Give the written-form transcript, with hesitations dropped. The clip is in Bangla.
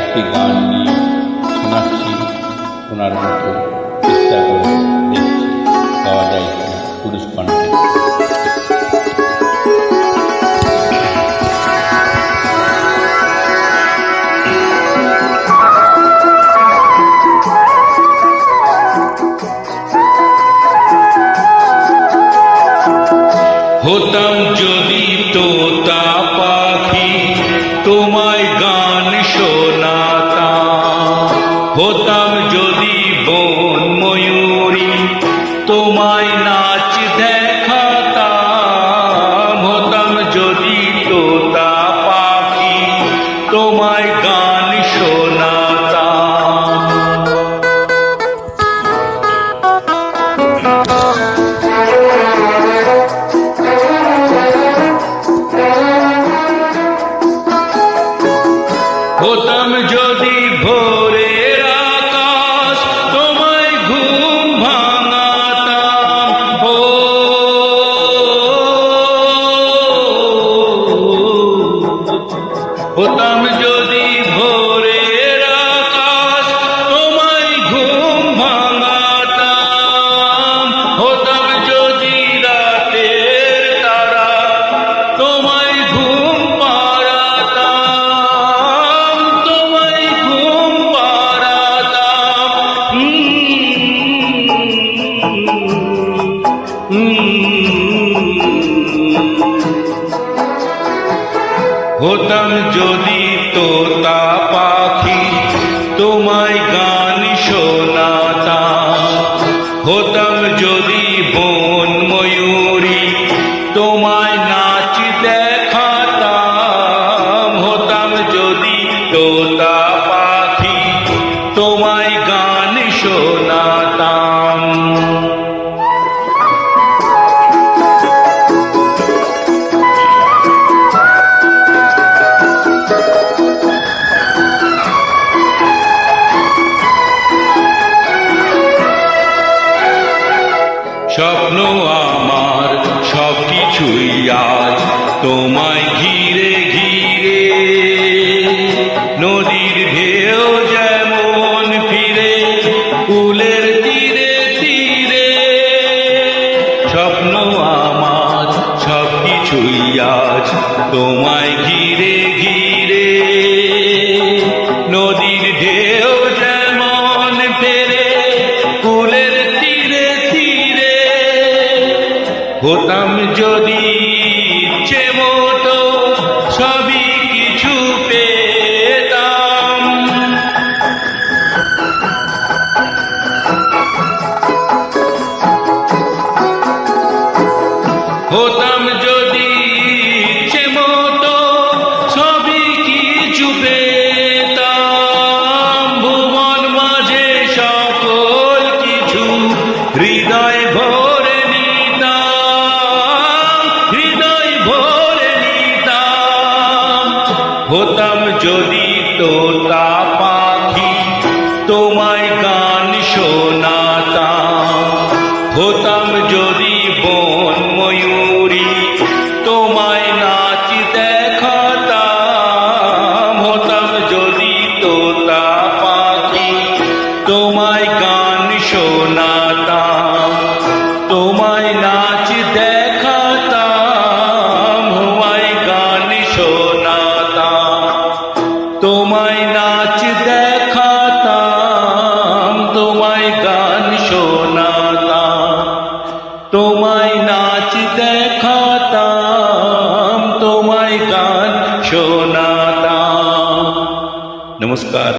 একটি গান নিয়ে শোনাচ্ছি, শোনার মতো চেষ্টা করে দেখছি গাওয়া যায় কিনা পুরুষ কণ্ঠে। হতাম যদি তোতা পাখি তোমায় গান শোনাতাম, হতাম যদি বন ময়ূরী তোমায় নাচ দেখাতাম, হতাম যদি তোতা পাখি তোমায় গান শোনাতাম। হতাম যদি ভোরের আকাশ তোমায় ঘুম ভাঙাতাম, হতাম যদি ভোরের আকাশ তোমায় ঘুম ভাঙাতাম, হতাম যদি রাতের তারা তোমায় ঘুম পাড়াতাম, তোমায় ঘুম পাড়াতাম। হতাম যদি তোতা পাখি তোমায় গান শোনাতাম, হতাম যদি বন ময়ূরী তোমায় নাচ দেখাতাম, হতাম যদি তোতা পাখি তোমায় গান শোনাতাম। স্বপ্ন আমার সব কিছুই আজ তোমায় ঘিরে ঘিরে, নদীর ঢেউ যেমন ফিরে কুলের তীরে তীরে। স্বপ্ন আমার সব কিছুই আজ তোমায় ঘিরে ঘিরে, নদীর ঢেউ যেমন ফেরে কুলের তীরে তীরে। হতাম যদি ইচ্ছে মতো সবই কিছু পেতাম, হতাম যদি ইচ্ছে মতো সবই কিছু পেতাম, ভুবন মাঝে সকল কিছু হৃদয় ভরে নিতাম, হৃদয় ভরে নিতাম। হতাম যদি তোতা পাখি তোমায় গান শোনাতাম, হতাম যদি বন ময়ূরী তোমায় নাচ দেখাতাম, হতাম যদি তোতা পাখি তোমায় গান শোনাতাম, তোমায় নাচ দেখাতাম, তোমায় গান শোনাতাম, তোমায় নাচ দেখাতাম, তোমায় গান শোনাতাম, তোমায় নাচ দেখাতাম, তোমায় গান শোনাতাম। নমস্কার।